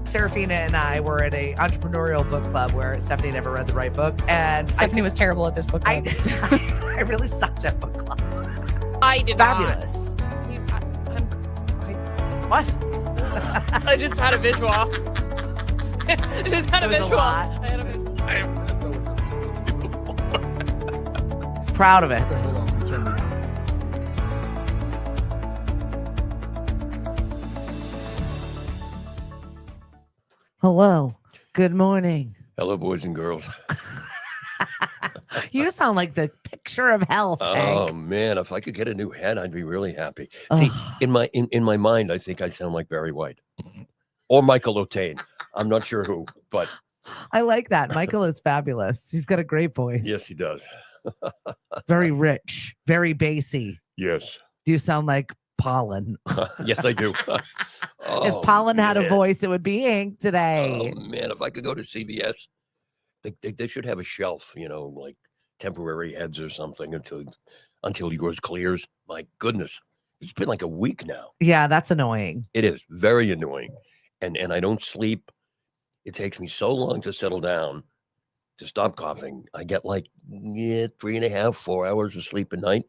Serafina and I were at a entrepreneurial book club where Stephanie never read the right book, and Stephanie was terrible at this book club. I really sucked at book club. I did Fabulous. What? I just had a visual. I just had a It was a visual. lot. I had a visual. He's proud of it. Hello. Good morning. Hello, boys and girls. You sound like the picture of health, Oh Hank. man, if I could get a new head, I'd be really happy. See, in my mind, I think I sound like Barry White or Michael O'Tane. I'm not sure who, but I like that. Michael is fabulous. He's got a great voice. yes, he does. Very rich, very bassy. Yes, Do you sound like Pollen? yes, I do. If Pollen had a voice, it would be Hank today. Oh man, if I could go to CBS, they should have a shelf, like temporary heads or something until yours clears. My goodness, it's been like a week now. Yeah, that's annoying. It is very annoying, and I don't sleep. It takes me so long to settle down, to stop coughing. I get like 3.5, 4 hours of sleep a night.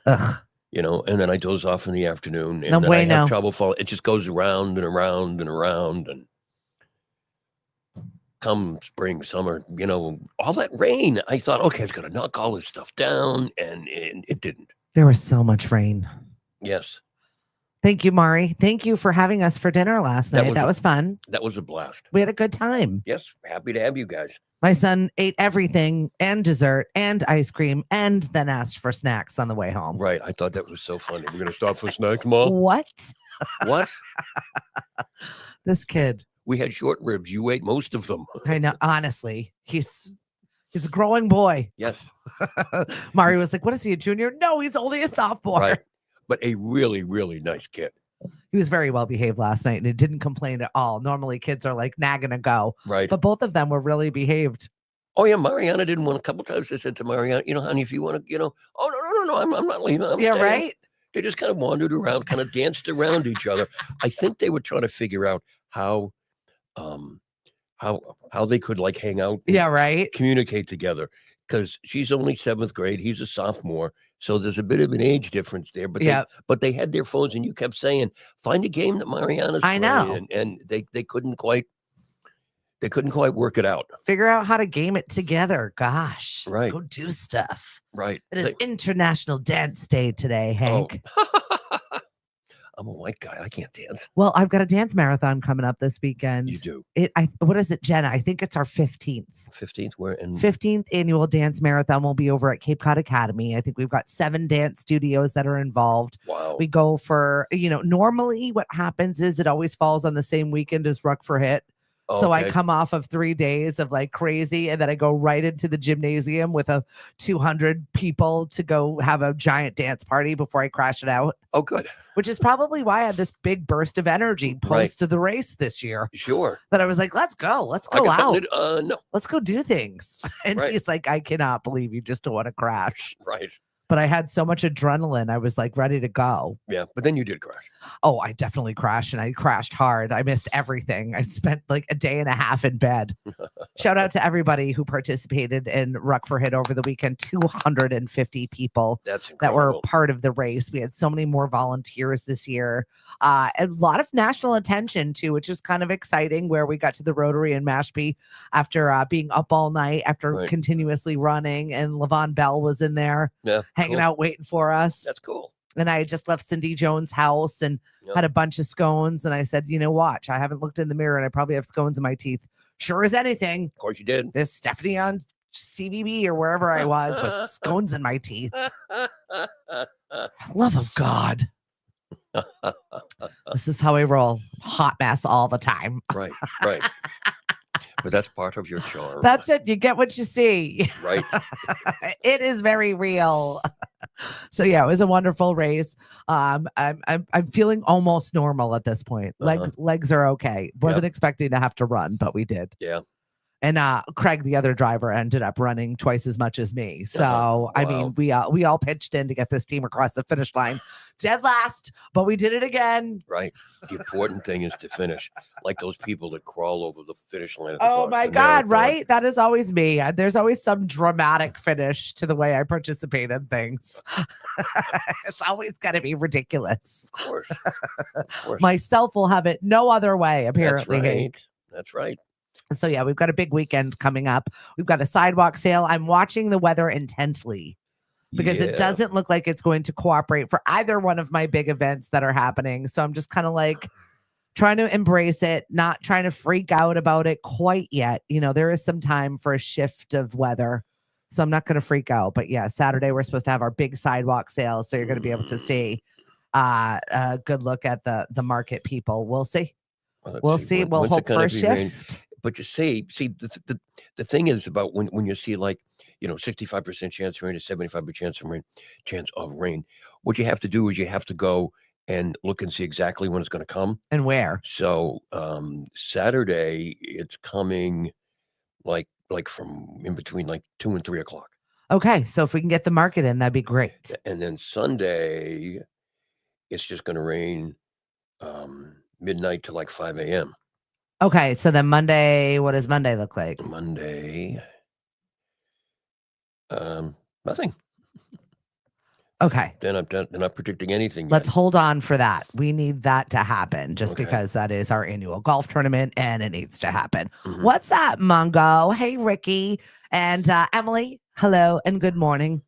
Ugh. And then I doze off in the afternoon, and No then I bueno. have trouble falling. It just goes around and around and around, and come spring, summer, all that rain. I thought, okay, it's gonna knock all this stuff down, and it didn't. There was so much rain. Yes, Thank you, Mari. Thank you for having us for dinner last night. That was fun. that was a blast. We had a good time. Yes, happy to have you guys. My son ate everything and dessert and ice cream and then asked for snacks on the way home. Right, I thought that was so funny. We're gonna stop for snacks, Mom. What? What? This kid. We had short ribs. You ate most of them. I know. Honestly, he's a growing boy. Yes, Mari was like, "What is he, a junior?" No, he's only a sophomore. right. But a really, really nice kid. He was very well behaved last night and it didn't complain at all. Normally, kids are like nagging a go, Right. but both of them were really behaved. Oh yeah, Mariana didn't want. A couple times I said to Mariana, honey, if you want to, oh no, I'm not leaving. I'm Yeah, staying." right. They just kind of wandered around, kind of danced around each other. I think they were trying to figure out how they could like hang out, and Yeah, right. communicate together. Because she's only 7th grade, he's a sophomore, so there's a bit of an age difference there. But Yeah. they had their phones, and you kept saying, "Find a game that Mariana's I playing," know. and they couldn't quite work it out. Figure out how to game it together. Gosh, Right. Go do stuff. Right. It is International Dance Day today, Hank. I'm a white guy. I can't dance. Well, I've got a dance marathon coming up this weekend. You do. What is it, Jenna? I think it's our 15th. 15th. Where and 15th annual dance marathon will be over at Cape Cod Academy. I think we've got 7 dance studios that are involved. wow. We go for, normally what happens is it always falls on the same weekend as Ruck for Hit. So I Okay. come off of 3 days of like crazy, and then I go right into the gymnasium with 200 people to go have a giant dance party before I crash it out, Oh, good. which is probably why I had this big burst of energy post to the race this year. Sure. That I was like, let's go I got out. something no. Let's go do things. And Right. he's like, I cannot believe you just don't want to crash. Right. But I had so much adrenaline. I was like ready to go. Yeah. But then you did crash. Oh, I definitely crashed, and I crashed hard. I missed everything. I spent like a day and a half in bed. Shout out to everybody who participated in Ruck for Hit over the weekend. 250 people That's that incredible. were part of the race. We had so many more volunteers this year. A lot of national attention too, which is kind of exciting, where we got to the Rotary in Mashpee after being up all night, after Right. continuously running, and Levon Bell was in there Yeah. hanging cool. out waiting for us. That's cool. And I had just left Cindy Jones' house and Yep. had a bunch of scones. And I said, watch, I haven't looked in the mirror and I probably have scones in my teeth. Sure as anything, Of course you did. there's Stephanie on CVB or wherever I was with scones in my teeth. Love of God. This is how I roll. Hot mess all the time. Right. Right. But that's part of your charm. That's it. You get what you see. right. It is very real. So yeah, it was a wonderful race. I'm feeling almost normal at this point. Uh-huh. Legs are okay. Wasn't expecting to have to run, but we did. Yeah. And Craig, the other driver, ended up running twice as much as me. So I mean, Wow. we all pitched in to get this team across the finish line, dead last, but we did it again. Right. The important thing is to finish, like those people that crawl over the finish line at the Oh my Boston God, Marathon. right? That is always me. There's always some dramatic finish to the way I participate in things. It's always got to be ridiculous. Of course. Of course. Myself will have it no other way, That's apparently. right. That's right. So yeah, we've got a big weekend coming up. We've got a sidewalk sale. I'm watching the weather intently because it Yeah. doesn't look like it's going to cooperate for either one of my big events that are happening. So I'm just kind of like trying to embrace it, not trying to freak out about it quite yet. You know, there is some time for a shift of weather. So I'm not going to freak out. But yeah, Saturday we're supposed to have our big sidewalk sale. So you're going to be able to see a good look at the market people. We'll see. Well, We'll see. We'll when's it hope for gonna a be rain? shift. But you see, the thing is about when you see like 65% chance of rain to 75% chance of rain. What you have to do is you have to go and look and see exactly when it's going to come. And where? So Saturday it's coming like from in between like 2 and 3 o'clock, Okay. So if we can get the market in, that'd be great. and then Sunday it's just going to rain midnight to like 5 a.m. Okay. So then Monday, what does Monday look like? Monday, nothing. Okay. They're not predicting anything Let's yet. hold on for that. We need that to happen just Okay. because that is our annual golf tournament and it needs to happen. Mhm. What's up, Mungo? Hey, Ricky and Emily. Hello and good morning.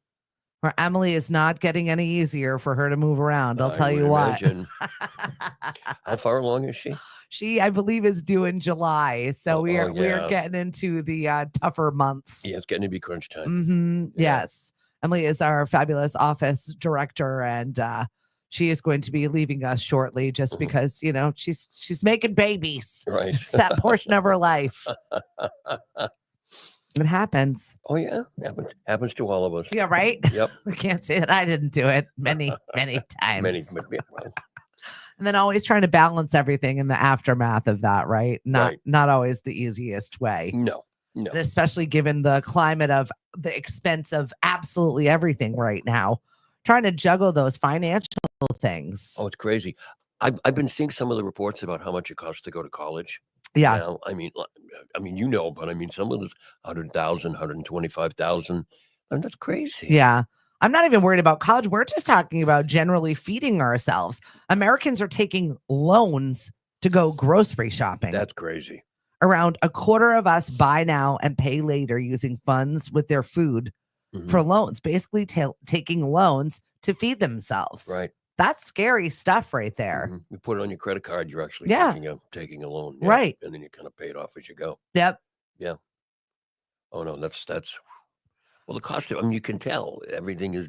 Or Emily is not getting any easier for her to move around. I'll I tell you would what. imagine. How far along is she? She, I believe, is due in July. So Oh, we are yeah. getting into the tougher months. Yeah, it's getting to be crunch time. Mm-hmm. Yeah. Yes. Emily is our fabulous office director, and she is going to be leaving us shortly just Mhm. because, she's making babies. Right. It's that portion of her life. It happens. Oh yeah, happens to all of us. Yeah, right? Yep. I can't say that I didn't do it many, many times. Well, And then always trying to balance everything in the aftermath of that, right? Right. Not always the easiest way. no. And especially given the climate of the expense of absolutely everything right now, trying to juggle those financial things. Oh, it's crazy. I've been seeing some of the reports about how much it costs to go to college. Yeah. Now, I mean, but I mean, some of this 100,000, 125,000. I mean, that's crazy. Yeah. I'm not even worried about college. We're just talking about generally feeding ourselves. Americans are taking loans to go grocery shopping. That's crazy. Around a quarter of us buy now and pay later using funds with their food Mhm. for loans, basically taking loans to feed themselves. Right. That's scary stuff right there. Mhm. You put it on your credit card, you're actually Yeah. taking a loan. Right. And then you kind of pay it off as you go. Yep. Oh no, that's well, the cost of, you can tell everything is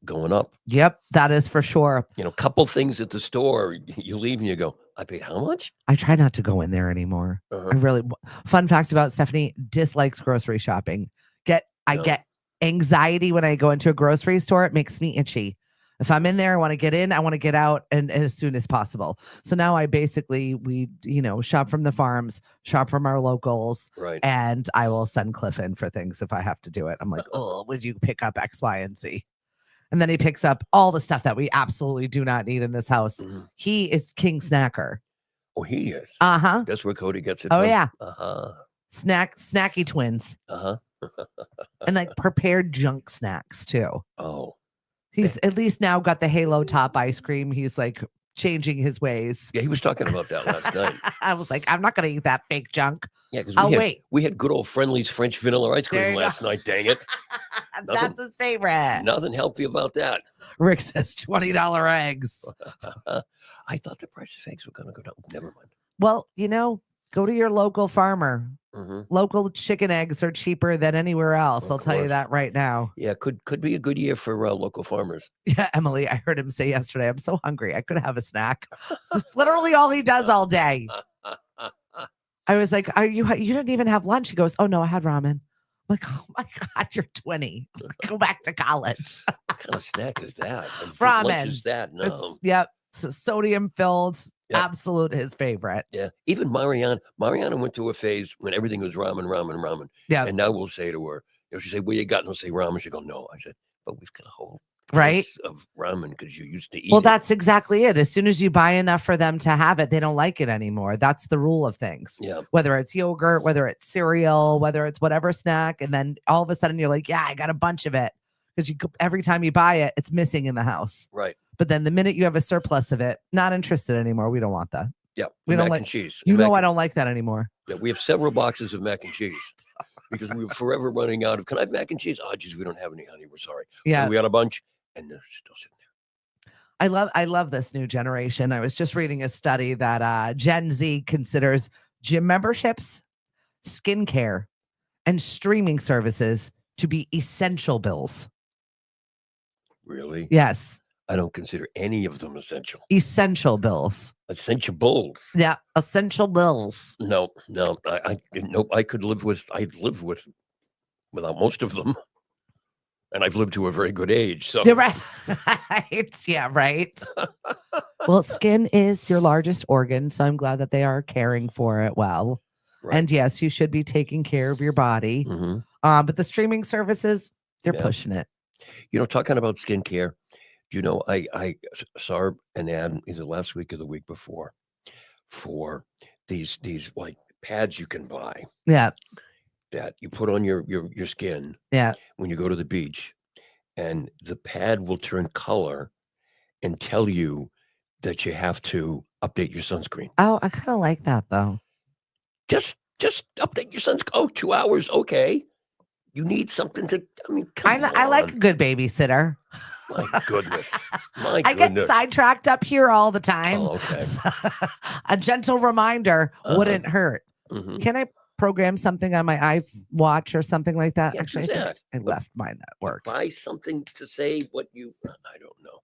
going up. Yep. That is for sure. Couple things at the store, you leave and you go, I paid how much? I try not to go in there anymore. Uh-huh. I really, fun fact about Stephanie, dislikes grocery shopping. I No. get anxiety when I go into a grocery store. It makes me itchy. If I'm in there, I want to get in, I want to get out and as soon as possible. So now we shop from the farms, shop from our locals, Right. and I will send Cliff in for things if I have to do it. I'm like, oh, would you pick up X, Y, and Z? And then he picks up all the stuff that we absolutely do not need in this house. Mhm. He is king snacker. Oh, he is. Uh-huh. That's where Cody gets it Oh, from. yeah. Uh-huh. Snacky twins. Uh-huh. And like prepared junk snacks too. Oh. He's at least now got the Halo Top ice cream. He's like changing his ways. Yeah, he was talking about that last night. I was like, I'm not going to eat that fake junk. Yeah, because wait. We had good old Friendly's French vanilla ice There cream you last night, dang it. That's his favorite. Nothing healthy about that. Rick says $20 eggs. I thought the price of eggs were going to go down. Never mind. Well, go to your local farmer. Mm-hmm. Local chicken eggs are cheaper than anywhere else. Of I'll tell you course. that right now. Yeah, could be a good year for local farmers. Yeah, Emily, I heard him say yesterday, I'm so hungry. I could have a snack. That's literally all he does all day. I was like, you didn't even have lunch? He goes, oh no, I had ramen. I'm like, oh my God, you're 20. Go back to college. What kind of snack is that? Ramen. Lunch is that? No. Yep. So sodium filled. Yep. Absolute his favorite. Yeah. Even Mariana went through a phase when everything was ramen. Yeah. And now we'll say to her, she say, "What you got?" And I'll say ramen. She go, "No." I said, "But we've got a whole Right. case of ramen because you used to eat Well, it." that's exactly it. As soon as you buy enough for them to have it, they don't like it anymore. That's the rule of things. Yeah. Whether it's yogurt, whether it's cereal, whether it's whatever snack. And then all of a sudden you're like, yeah, I got a bunch of it. Because every time you buy it, it's missing in the house. Right. But then the minute you have a surplus of it, not interested anymore. We don't want that. Yeah. We don't mac like and cheese. You And know mac I don't like that anymore. Yeah, we have several boxes of mac and cheese because we were forever running out of. Can I have mac and cheese? Oh, geez, we don't have any, honey. We're sorry. Yeah. And we got a bunch, and they're still sitting there. I love this new generation. I was just reading a study that Gen Z considers gym memberships, skincare, and streaming services to be essential bills. Really? Yes. I don't consider any of them essential. Essential bills. Essential bills. Yeah, essential bills. No. Nope. I'd live without most of them. And I've lived to a very good age. So You're right. Yeah, right. Well, skin is your largest organ, so I'm glad that they are caring for it well. Right. And yes, you should be taking care of your body. Mhm. But the streaming services, they're Yeah. pushing it. Talking about skincare, I saw an ad either last week or the week before for these like pads you can buy Yeah. that you put on your skin Yeah. when you go to the beach, and the pad will turn color and tell you that you have to update your sunscreen. Oh, I kind of like that though. Just update your sunscreen. Oh, 2 hours. Okay. You need something to, come I like a on. good babysitter. My goodness. My I get goodness. sidetracked up here all the time. Oh, okay. A gentle reminder wouldn't hurt. Mhm. Can I program something on my iWatch or something like that? Yeah, Actually, do I think that. I But left mine at work. buy something to say what you, I don't know.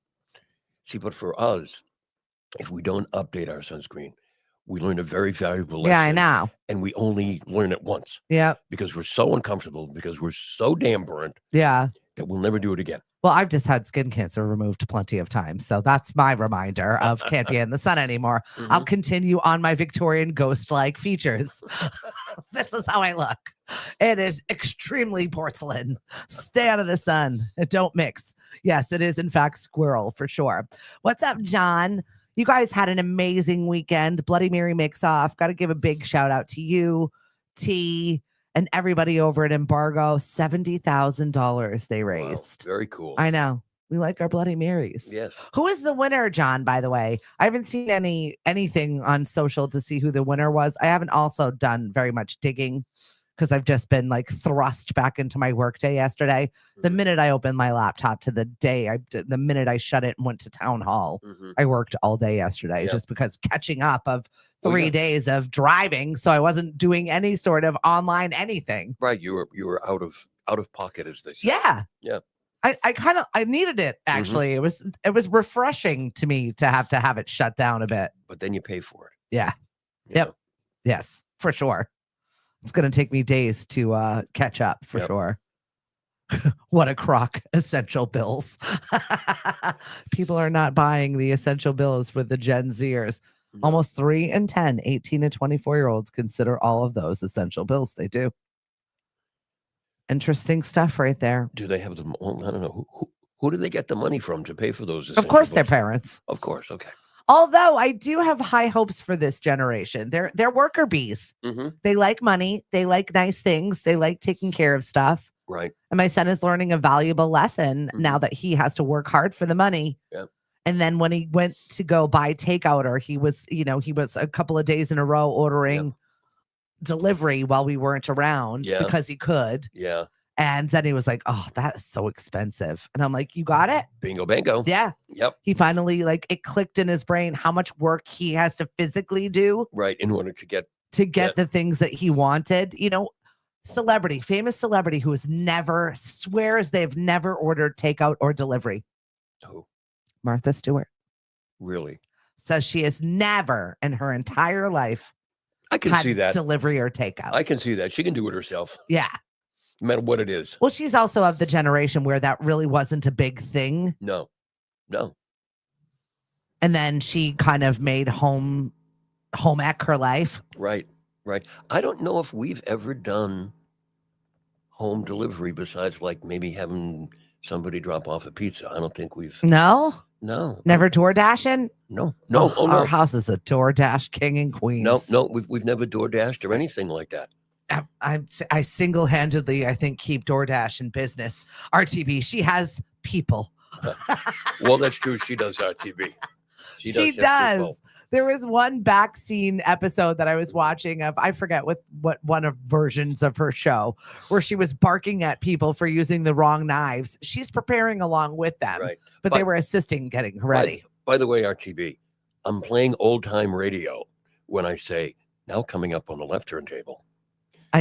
See, but for us, if we don't update our sunscreen, we learn a very valuable lesson. Yeah, I know. And we only learn it once Yeah. because we're so uncomfortable, because we're so damn burnt Yeah. that we'll never do it again. Well, I've just had skin cancer removed plenty of times. So that's my reminder of can't be in the sun anymore. I'll Mhm. continue on my Victorian ghost-like features. This is how I look. It is extremely porcelain. Stay out of the sun. Don't mix. Yes, it is in fact squirrel for sure. What's up, John? You guys had an amazing weekend. Bloody Mary makes off. Got to give a big shout out to you, T, and everybody over at Embargo. $70,000 they Wow, raised. very cool. I know. We like our Bloody Marys. Yes. Who is the winner, John, by the way? I haven't seen anything on social to see who the winner was. I haven't also done very much digging because I've just been like thrust back into my workday yesterday. The Mhm. minute I opened my laptop to the minute I shut it and went to town hall, Mhm. I worked all day yesterday Yeah. just because catching up of Oh, 3 yeah. days of driving. So I wasn't doing any sort of online anything. Right. You were out of pocket, as they say. Yeah. Yeah. I needed it actually. It was refreshing to me to have it shut down a bit. But then you pay for it. Yeah. you Yep. know? Yes, for sure. It's going to take me days to catch up for Yep. sure. What a crock. Essential bills. People are not buying the essential bills with the Gen Zers. No. Almost 3 in 10, 18 to 24-year-olds consider all of those essential bills. They do. Interesting stuff right there. Do they have them? Well, I don't know. Who do they get the money from to pay for those? Of course, essential their bills? parents. Of course. Okay. Although I do have high hopes for this generation. They're worker bees. Mm-hmm. They like money. They like nice things. They like taking care of stuff. Right. And my son is learning a valuable lesson now that he has to work hard for the money. Yep. And then when he went to go buy takeout, or he was a couple of days in a row ordering delivery while we weren't around Yeah. because he could. Yeah. And then he was like, "Oh, that's so expensive." And I'm like, "You got it?" Bingo, bango. Yeah. Yep. He finally it clicked in his brain how much work he has to physically do Right. In order to get. the things that he wanted. Famous celebrity who swears they've never ordered takeout or delivery. Oh, Martha Stewart really? says she has never in her entire life I can had see that. delivery or takeout. I can see that. She can do it herself, Yeah. no matter what it is. Well, she's also of the generation where that really wasn't a big thing. No. And then she kind of made home ec her life. Right. I don't know if we've ever done home delivery besides like maybe having somebody drop off a pizza. I don't think we've. No, No. never door dashing. No. Oh, no. our house is a DoorDash king and queens. No. We've never door dashed or anything like that. I single-handedly, I think, keep DoorDash in business. RTB, she has people. Well, that's true. She does RTB. She have people. does. There was one back scene episode that I was watching of, I forget what one of versions of her show, where she was barking at people for using the wrong knives. She's preparing along with them, Right. but they were assisting getting her ready. By the way, RTB, I'm playing old time radio when I say now coming up on the left turntable.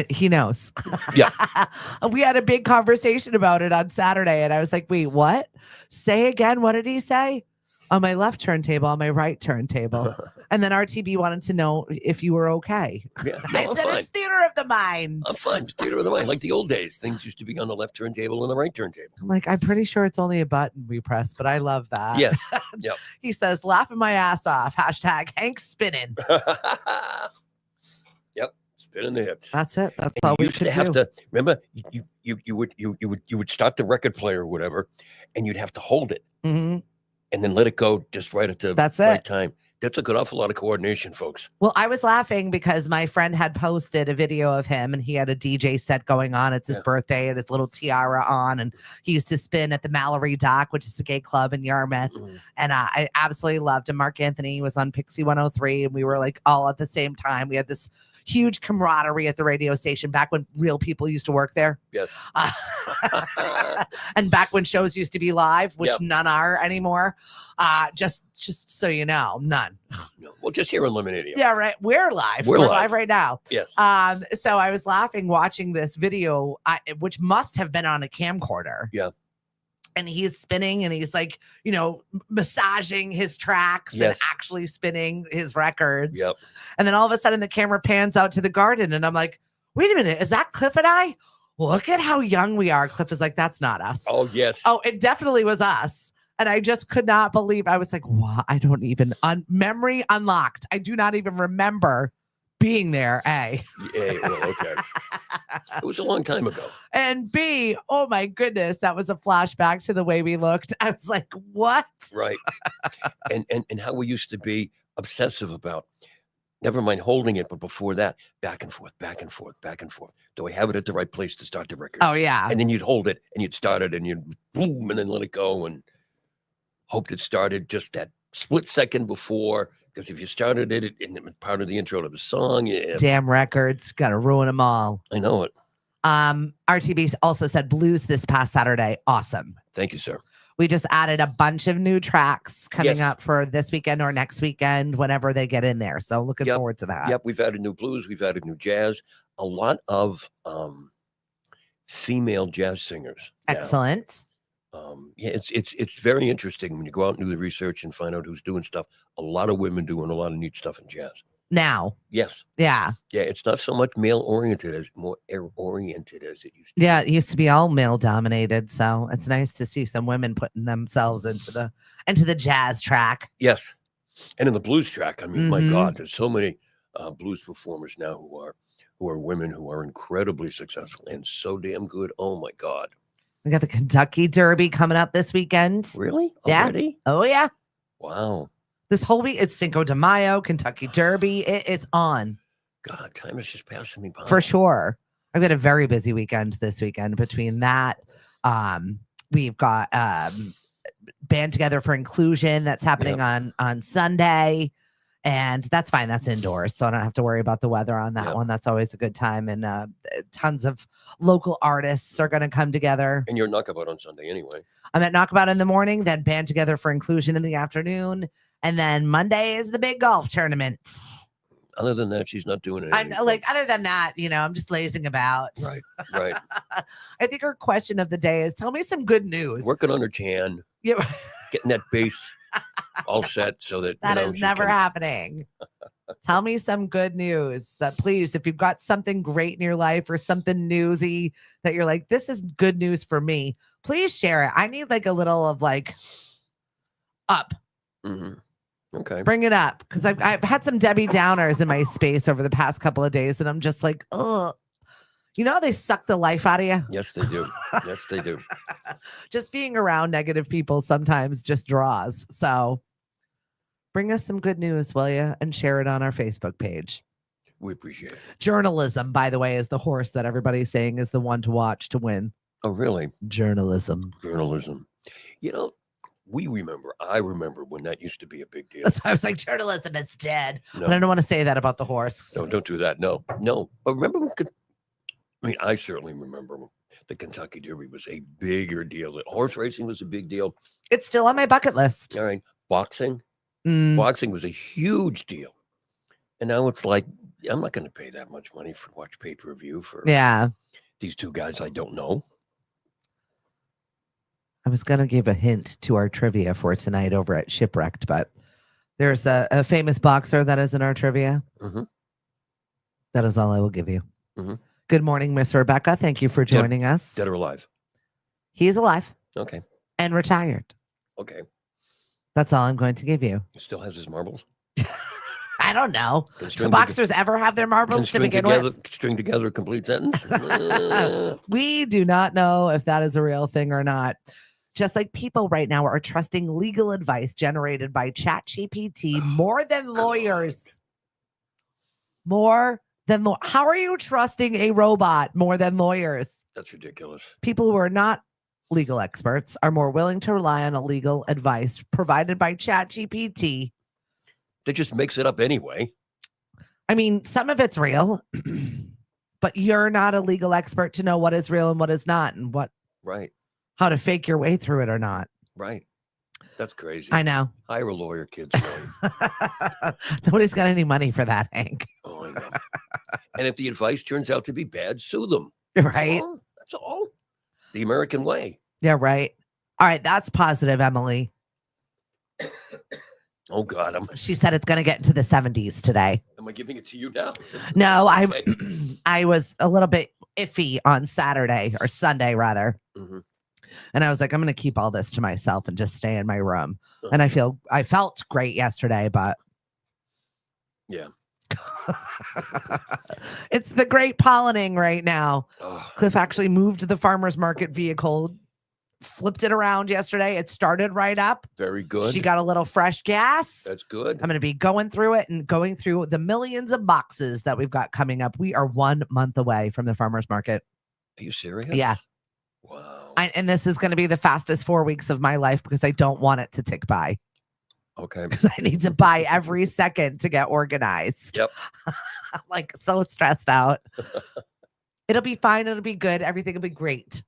He knows. Yeah. We had a big conversation about it on Saturday, and I was like, wait, what? Say again. What did he say? On my left turntable, on my right turntable. And then RTB wanted to know if you were okay. Yeah, I said, fine. It's theater of the mind. I'm fine. It's theater of the mind. Like the old days, things used to be on the left turntable and the right turntable. I'm like, I'm pretty sure it's only a button we press, but I love that. Yes. Yep. He says, laughing my ass off. Hashtag Hank spinning. Yep. Spinning the hips. That's it. That's And all you we used could to have do. to remember you would start the record player or whatever, and you'd have to hold it Mhm. and then let it go just right at the That's right it. time. That took an awful lot of coordination, folks. Well, I was laughing because my friend had posted a video of him and he had a DJ set going on. It's his birthday and his little tiara on. And he used to spin at the Mallory Dock, which is a gay club in Yarmouth. And I absolutely loved him. Mark Anthony was on Pixie 103 and we were like all at the same time. We had this huge camaraderie at the radio station back when real people used to work there. Yes. And back when shows used to be live, which Yep. none are anymore. Just so you know, none. No. Well, just here on Lemonade. Yeah, right. We're live. We're We're live. live right now. Yes. So I was laughing watching this video, which must have been on a camcorder. Yeah. And he's spinning and he's like, massaging his tracks Yes. and actually spinning his records. Yep. And then all of a sudden the camera pans out to the garden and I'm like, wait a minute, is that Cliff and I? Look at how young we are. Cliff is like, that's not us. Oh, yes. Oh, it definitely was us. And I just could not believe. I was like, what? I don't even, memory unlocked. I do not even remember being there, A. Yeah, well, okay. It was a long time ago. And B, oh my goodness, that was a flashback to the way we looked. I was like, what? Right. and how we used to be obsessive about, never mind holding it, but before that, back and forth, back and forth, back and forth. Do I have it at the right place to start the record? Oh, yeah. And then you'd hold it and you'd start it and you'd boom and then let it go and hoped it started just that split second before. Because if you started it and it was part of the intro to the song, yeah. Damn records, gotta ruin them all. I know it. RTB also said blues this past Saturday. Awesome. Thank you, sir. We just added a bunch of new tracks coming Yes. up for this weekend or next weekend, whenever they get in there. So looking Yep. forward to that. Yep, we've added new blues, we've added new jazz, a lot of female jazz singers. now. Excellent. Yeah, it's very interesting when you go out and do the research and find out who's doing stuff. A lot of women doing a lot of neat stuff in jazz. Now. Yes. Yeah. Yeah, it's not so much male oriented as more air oriented as it used to. Yeah. It used to be all male dominated. So it's nice to see some women putting themselves into the jazz track. Yes. And in the blues track, I mean, my Mhm. God, there's so many blues performers now who are women who are incredibly successful and so damn good. Oh my God. We got the Kentucky Derby coming up this weekend. Really? Yeah. Already? Oh, yeah. Wow. This whole week, it's Cinco de Mayo, Kentucky Derby. It is on God, time is just passing me by. for sure. I've got a very busy weekend this weekend. Between that, we've got Band Together for Inclusion that's happening on Sunday. And that's fine. That's indoors. So I don't have to worry about the weather on that Yep. one. That's always a good time. And tons of local artists are going to come together. And you're knockabout on Sunday anyway. I'm at Knockabout in the morning, then Band Together for Inclusion in the afternoon. And then Monday is the big golf tournament. Other than that, she's not doing anything. I'm like, folks. other than that, I'm just lazing about. Right, right. I think our question of the day is tell me some good news. Working on her tan, Yeah, getting that bass all set so that that is she never can- happening. Tell me some good news that please, if you've got something great in your life or something newsy that you're like, this is good news for me, please share it. I need like a little of like up. Mhm. Okay. Bring it up, because I've had some Debbie Downers in my space over the past couple of days, and I'm just like, oh, you know, how they suck the life out of you. Yes, they do. Yes, they do. Just being around negative people sometimes just draws. So bring us some good news, will you? And share it on our Facebook page. We appreciate it. Journalism, by the way, is the horse that everybody's saying is the one to watch to win. Oh, really? Journalism. Journalism. You know, I remember when that used to be a big deal. That's why I was like, journalism is dead. No. But I don't want to say that about the horse. No, don't do that. No. But remember when I certainly remember the Kentucky Derby was a bigger deal. Horse racing was a big deal. It's still on my bucket list. All right. Boxing. Mm, Boxing was a huge deal. And now it's like, I'm not going to pay that much money for watch pay-per-view for yeah. these two guys I don't know. I was going to give a hint to our trivia for tonight over at Shipwrecked, but there's a famous boxer that is in our trivia. Mm-hmm. That is all I will give you. Mm-hmm. Good morning, Miss Rebecca. Thank you for joining us. Dead or alive? He is alive Okay. and retired. Okay. That's all I'm going to give you. He still has his marbles? I don't know. Can Do string boxers ever have their can marbles to string begin together, with? string together a complete sentence? We do not know if that is a real thing or not. Just like people right now are trusting legal advice generated by ChatGPT more than lawyers. More than how are you trusting a robot more than lawyers? That's ridiculous. People who are not legal experts are more willing to rely on a legal advice provided by ChatGPT. That just makes it up anyway. I mean, some of it's real, but you're not a legal expert to know what is real and what is not, and Right. how to fake your way through it or not. Right. That's crazy. I know. Hire a lawyer, kids. Nobody's got any money for that, Hank. Oh, I know. And if the advice turns out to be bad, sue them. Right? That's all. The American way. Yeah, right. All right, that's positive, Emily. Oh, God. She said it's going to get into the 70s today. Am I giving it to you now? No, Okay. I was a little bit iffy on Saturday or Sunday, rather. Mm-hmm. And I was like, I'm going to keep all this to myself and just stay in my room. Uh-huh. And I felt great yesterday, but Yeah. it's the great pollinating right now. Oh, Cliff actually moved the farmer's market vehicle, flipped it around yesterday. It started right up. very good. She got a little fresh gas. That's good. I'm going to be going through it and going through the millions of boxes that we've got coming up. We are 1 month away from the farmer's market. Are you serious? Yeah. Wow. And this is going to be the fastest 4 weeks of my life because I don't want it to tick by. Okay. Because I need to buy every second to get organized. Yep. I'm like so stressed out. It'll be fine. It'll be good. Everything will be great.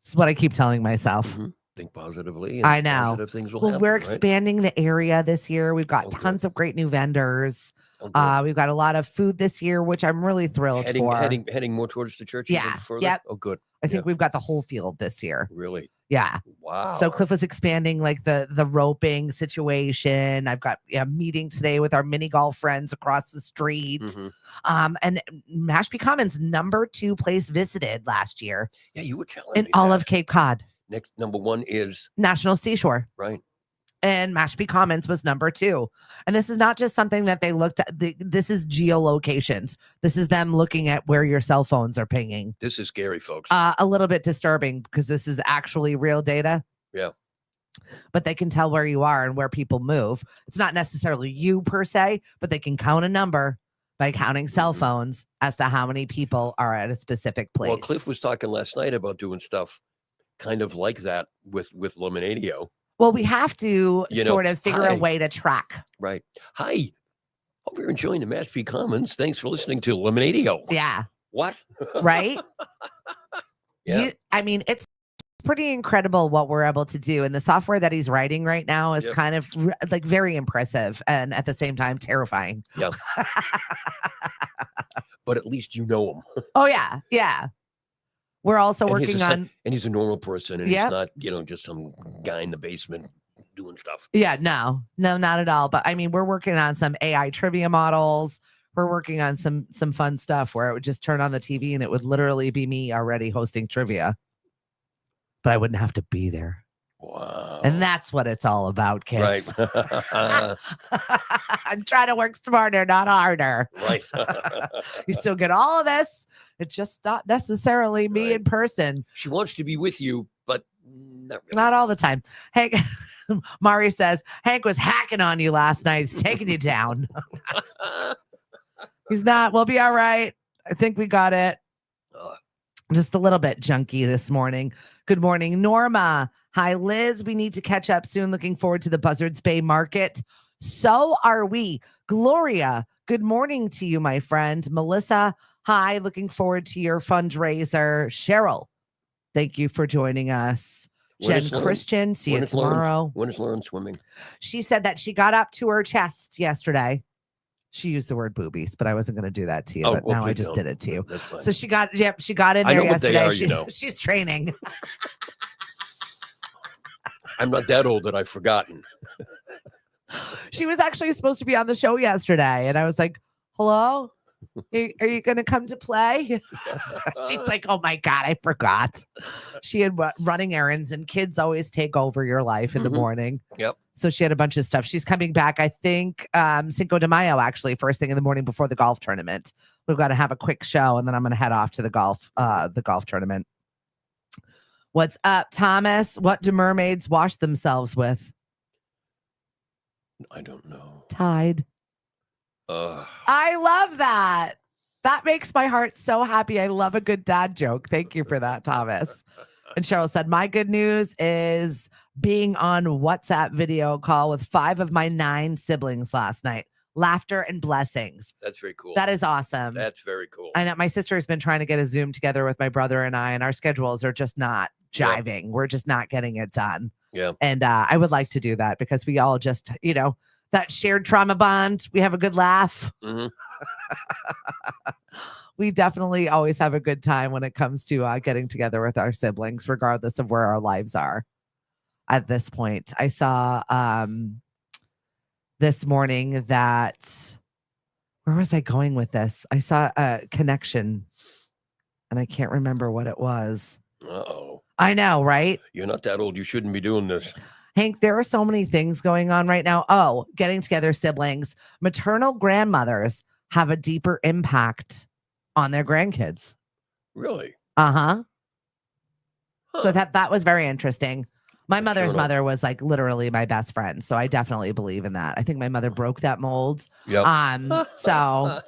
It's what I keep telling myself. Mhm. Think positively. And I know. Positive things will Well, happen. we're right? expanding the area this year. We've got Oh, good. tons of great new vendors. Oh, good. We've got a lot of food this year, which I'm really thrilled for. heading more towards the church. even Yeah, further? yep. Oh, good. I think we've got the whole field this year. Really. Yeah. Wow. So Cliff was expanding like the roping situation. I've got a meeting today with our mini golf friends across the street. Mhm. And Mashpee Commons #2 place visited last year Yeah, you were telling in me all that. of Cape Cod. Next number one is National Seashore. right. And Mashpee Commons was #2. And this is not just something that they looked at. This is geolocations. This is them looking at where your cell phones are pinging. This is scary, folks. A little bit disturbing because this is actually real data. Yeah. But they can tell where you are and where people move. It's not necessarily you per se, but they can count a number by counting cell Mhm. phones as to how many people are at a specific place. Well, Cliff was talking last night about doing stuff kind of like that with Lemonadio. Well, we have to You know, sort of figure a hi. way to track. Right. Hi. Hope you're enjoying the Mashpee Commons. Thanks for listening to Lemonadio. Yeah. What? Right? Yeah. I mean, it's pretty incredible what we're able to do. And the software that he's writing right now is Yep. kind of like very impressive and at the same time terrifying. Yeah. But at least you know him. Oh, yeah. Yeah. We're also And he's working a on. and he's a normal person, and Yep. he's not, just some guy in the basement doing stuff. Yeah, no, not at all. But I mean, we're working on some AI trivia models. We're working on some fun stuff where it would just turn on the TV and it would literally be me already hosting trivia. But I wouldn't have to be there. Wow. And that's what it's all about, kids. Right. I'm trying to work smarter, not harder. Right. You still get all of this. It's just not necessarily me Right. in person. She wants to be with you, but not really. Not all the time. Hank, Mari says, Hank was hacking on you last night. He's taking you down. He's not. We'll be all right. I think we got it. Ugh. Just a little bit junky this morning. Good morning, Norma. Hi, Liz. We need to catch up soon. Looking forward to the Buzzards Bay Market. So are we. Gloria, good morning to you, my friend. Melissa, hi. Looking forward to your fundraiser. Cheryl, thank you for joining us. When Jen Christian, see you tomorrow. When is Lauren swimming? She said that she got up to her chest yesterday. She used the word boobies, but I wasn't going to do that to you. But now I just did it to you. That's fine. So she got in there yesterday. She's training. I'm not that old that I've forgotten. She was actually supposed to be on the show yesterday. And I was like, hello? Are you going to come to play? She's like, oh my God, I forgot. She had running errands, and kids always take over your life in the morning. Yep. So she had a bunch of stuff. She's coming back, I think, Cinco de Mayo, actually, first thing in the morning before the golf tournament. We've got to have a quick show, and then I'm going to head off to the golf tournament. What's up, Thomas? What do mermaids wash themselves with? I don't know. Tide. I love that. That makes my heart so happy. I love a good dad joke. Thank you for that, Thomas. And Cheryl said, my good news is being on WhatsApp video call with 5 of my 9 siblings last night. Laughter and blessings. That's very cool. That is awesome. That's very cool. I know my sister has been trying to get a Zoom together with my brother and I, and our schedules are just not jiving. Yeah. We're just not getting it done. Yeah. And I would like to do that because we all just, that shared trauma bond. We have a good laugh. Mm-hmm. We definitely always have a good time when it comes to getting together with our siblings, regardless of where our lives are at this point. I saw this morning that, where was I going with this? I saw a connection and I can't remember what it was. Uh-oh. I know, right? You're not that old. You shouldn't be doing this. Hank, there are so many things going on right now. Oh, getting together siblings. Maternal grandmothers have a deeper impact on their grandkids. Really? Uh-huh. So that was very interesting. My mother's mother was like literally my best friend. So I definitely believe in that. I think my mother broke that mold. Yep. So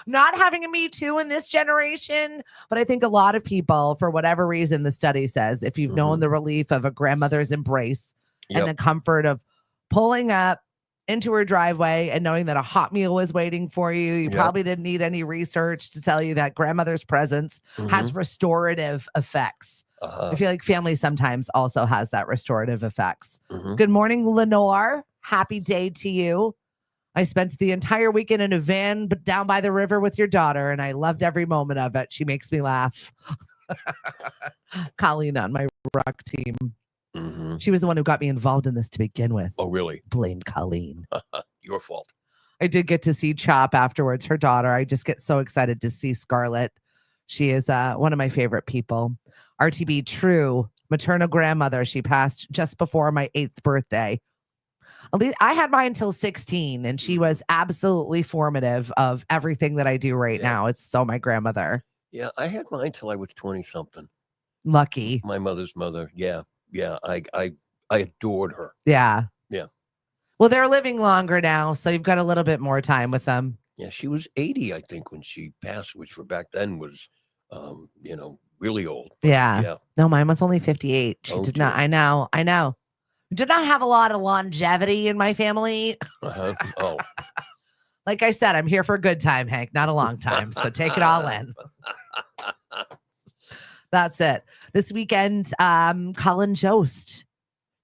not having a Me Too in this generation, but I think a lot of people, for whatever reason, the study says, if you've known the relief of a grandmother's embrace and the comfort of pulling up into her driveway and knowing that a hot meal was waiting for you, you probably didn't need any research to tell you that grandmother's presence has restorative effects. I feel like family sometimes also has that restorative effects. Good morning, Lenore. Happy day to you. I spent the entire weekend in a van down by the river with your daughter, and I loved every moment of it. She makes me laugh. Colleen on my rock team. She was the one who got me involved in this to begin with. Oh, really? Blame Colleen. Your fault. I did get to see Chop afterwards, her daughter. I just get so excited to see Scarlett. She is one of my favorite people. RTB true maternal grandmother. She passed just before my 8th birthday. At least I had mine until 16, and she was absolutely formative of everything that I do right now. It's so my grandmother. Yeah, I had mine till I was 20 something. Lucky. My mother's mother. Yeah. I adored her. Yeah. Yeah. Well, they're living longer now, so you've got a little bit more time with them. Yeah, she was 80, I think, when she passed, which for back then was, really old. Yeah. No, mine was only 58. She did not. I know. Did not have a lot of longevity in my family. Oh. Like I said, I'm here for a good time, Hank, not a long time. So take it all in. That's it. This weekend, Colin Jost,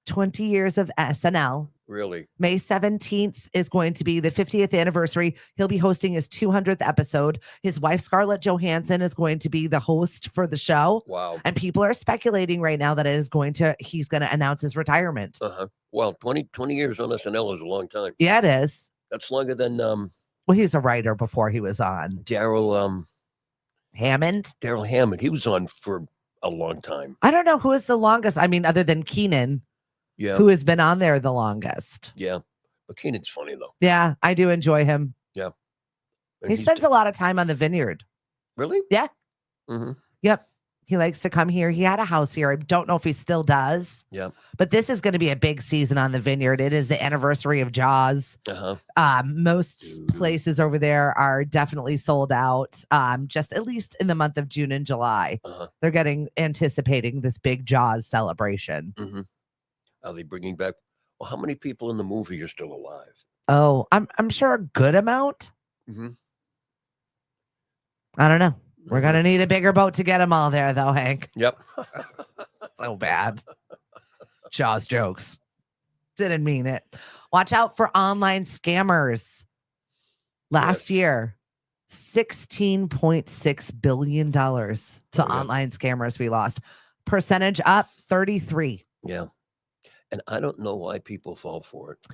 20 years of SNL. Really? May 17th is going to be the 50th anniversary. He'll be hosting his 200th episode. His wife, Scarlett Johansson, is going to be the host for the show. Wow. And people are speculating right now that he's going to announce his retirement. Well, 20 years on SNL is a long time. Yeah, it is. That's longer than well, he was a writer before he was on. Daryl Hammond. Daryl Hammond. He was on for a long time. I don't know who is the longest. I mean, other than Keenan, Yeah. who has been on there the longest. Yeah. But Keenan's funny, though. Yeah, I do enjoy him. Yeah. And He he's spends a lot of time on the vineyard. Really? Yeah. Mm-hmm. Yep. He likes to come here. He had a house here. I don't know if he still does. Yeah. But this is going to be a big season on the vineyard. It is the anniversary of Jaws. Most places over there are definitely sold out. Just at least in the month of June and July. They're anticipating this big Jaws celebration. Mm-hmm. Are they bringing back? Well, how many people in the movie are still alive? Oh, I'm sure a good amount. Mm-hmm. I don't know. We're going to need a bigger boat to get them all there, though, Hank. Yep. So bad. Jaws jokes. Didn't mean it. Watch out for online scammers. Last year, $16.6 billion to online scammers we lost. Percentage up 33. Yeah. And I don't know why people fall for it.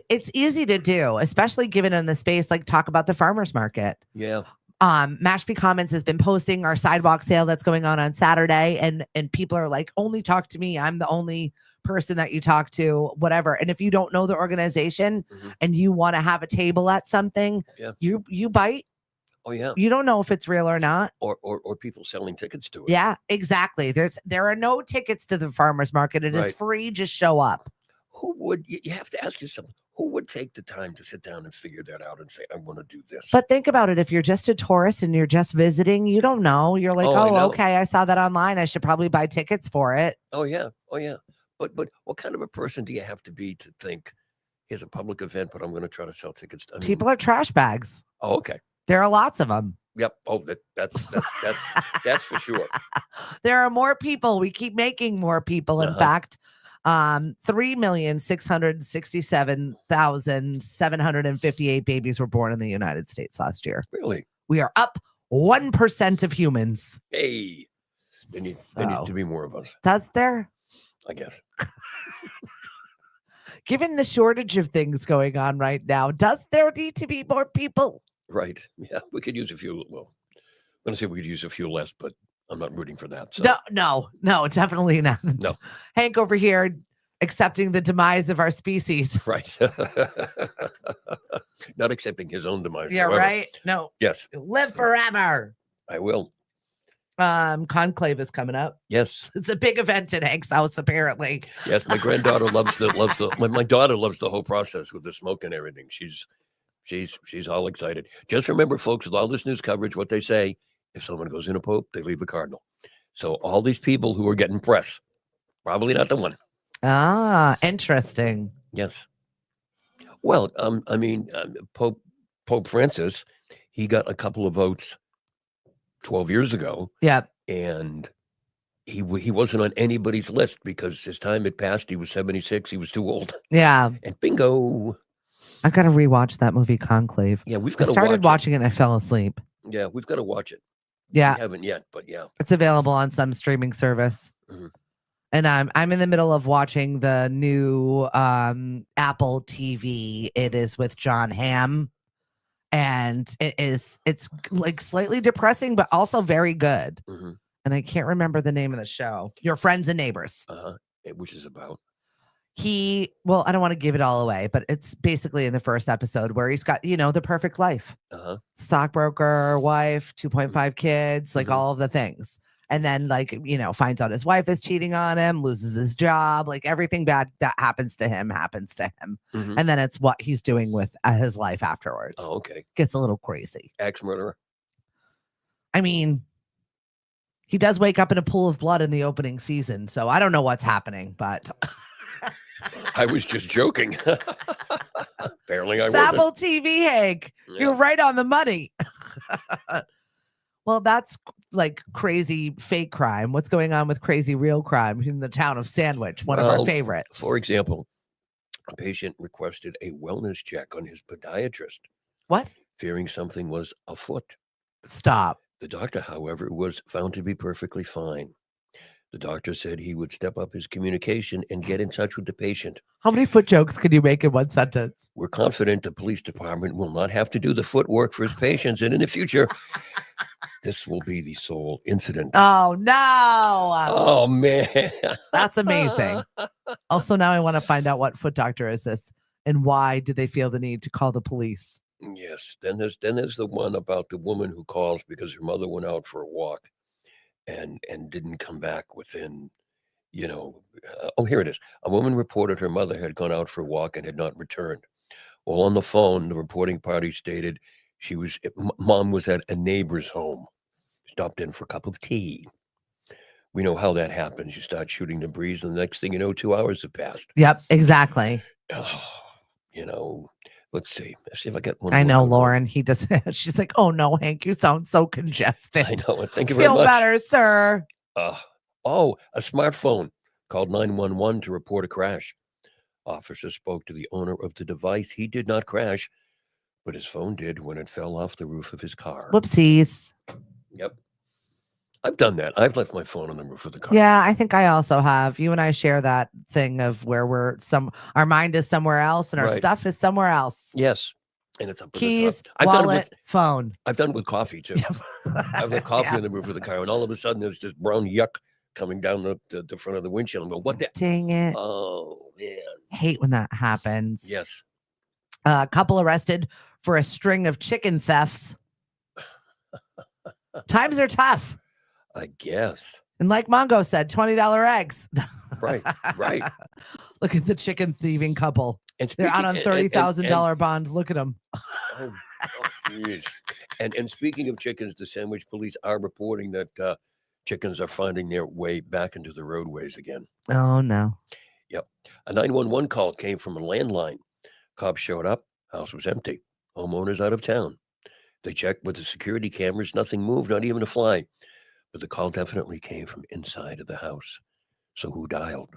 It's easy to do, especially given in the space, like talk about the farmer's market. Yeah. Mashpee Commons has been posting our sidewalk sale that's going on Saturday, and people are like, only talk to me. I'm the only person that you talk to, whatever. And if you don't know the organization and you want to have a table at something, you bite. Oh yeah. You don't know if it's real or not. Or people selling tickets to it. Yeah, exactly. There are no tickets to the farmer's market. It is free. Just show up. Who would you have to ask yourself? Who would take the time to sit down and figure that out and say, I want to do this? But think about it. If you're just a tourist and you're just visiting, you don't know. You're like, okay, I saw that online. I should probably buy tickets for it. Oh, yeah. Oh, yeah. But what kind of a person do you have to be to think, here's a public event, but I'm going to try to sell tickets? People are trash bags. Oh, okay. There are lots of them. Yep. Oh, that's for sure. There are more people. We keep making more people. In fact, 3,667,758 babies were born in the United States last year. Really? We are up 1% of humans. Hey, there needs to be more of us. Does there? I guess. Given the shortage of things going on right now, does there need to be more people? Right. Yeah, we could use a few. Well, I'm going to say we could use a few less, but I'm not rooting for that. So. No, definitely not. No. Hank over here accepting the demise of our species. Right. Not accepting his own demise. Yeah, however. right? No. Yes. Live forever. I will. Conclave is coming up. Yes. It's a big event in Hank's house, apparently. Yes, my granddaughter loves my daughter loves the whole process with the smoke and everything. She's all excited. Just remember, folks, with all this news coverage, what they say, if someone goes in a pope, they leave a cardinal. So all these people who are getting press, probably not the one. Ah, interesting. Yes. Well, Pope Francis, he got a couple of votes 12 years ago. Yeah. And he wasn't on anybody's list because his time had passed. He was 76. He was too old. Yeah. And bingo. I got to rewatch that movie Conclave. Yeah, we've got to started watching it and I fell asleep. Yeah, we've got to watch it. Yeah. We haven't yet, but yeah. It's available on some streaming service. And I'm in the middle of watching the new Apple TV. It is with John Hamm. And it's like slightly depressing, but also very good. And I can't remember the name of the show. Your Friends and Neighbors. Which is about? I don't want to give it all away, but it's basically in the first episode where he's got, the perfect life. Stockbroker, wife, 2.5 kids, like all of the things. And then finds out his wife is cheating on him, loses his job, like everything bad that happens to him. And then it's what he's doing with his life afterwards. Oh, okay. Gets a little crazy. Axe murderer. I mean, he does wake up in a pool of blood in the opening season. So I don't know what's happening, but I was just joking. Apparently I wasn't. Apple TV, Hank. Yeah. You're right on the money. Well, that's like crazy fake crime. What's going on with crazy real crime in the town of Sandwich? One of our favorites. For example, a patient requested a wellness check on his podiatrist. What? Fearing something was afoot. Stop. The doctor, however, was found to be perfectly fine. The doctor said he would step up his communication and get in touch with the patient. How many foot jokes can you make in one sentence? We're confident the police department will not have to do the footwork for his patients. And in the future, This will be the sole incident. Oh no. Oh man. That's amazing. Also, now I want to find out what foot doctor is this and why did they feel the need to call the police? Yes. Then there's the one about the woman who calls because her mother went out for a walk and didn't come back within, oh, here it is. A woman reported her mother had gone out for a walk and had not returned. Well, on the phone, the reporting party stated mom was at a neighbor's home, stopped in for a cup of tea. We know how that happens. You start shooting the breeze, and the next thing you know, 2 hours have passed. Yep, exactly. Let's see. Let's see if I get one. I more know, good one. Lauren. He just, she's like, oh no, Hank, you sound so congested. I know. Thank you very Feel much. better, sir. A smartphone called 911 to report a crash. Officer spoke to the owner of the device. He did not crash, but his phone did when it fell off the roof of his car. Whoopsies. Yep. I've done that. I've left my phone on the roof of the car. Yeah, I think I also have. You and I share that thing of where our mind is somewhere else and our Right. stuff is somewhere else. Yes. And it's up to Keys, the top. wallet, phone. I've done it with coffee too. I've left coffee on the roof of the car, and all of a sudden there's this brown yuck coming down the front of the windshield. I'm going, what the? Dang it. Oh, man. Hate when that happens. Yes. A couple arrested for a string of chicken thefts. Times are tough. I guess. And like Mongo said, $20 eggs. Right. Look at the chicken thieving couple. And They're out on $30,000 $30,000 bonds. Look at them. Oh, geez. And speaking of chickens, the Sandwich Police are reporting that chickens are finding their way back into the roadways again. Oh, no. Yep. A 911 call came from a landline. Cops showed up. House was empty. Homeowners out of town. They checked with the security cameras. Nothing moved, not even a fly. But the call definitely came from inside of the house. So who dialed?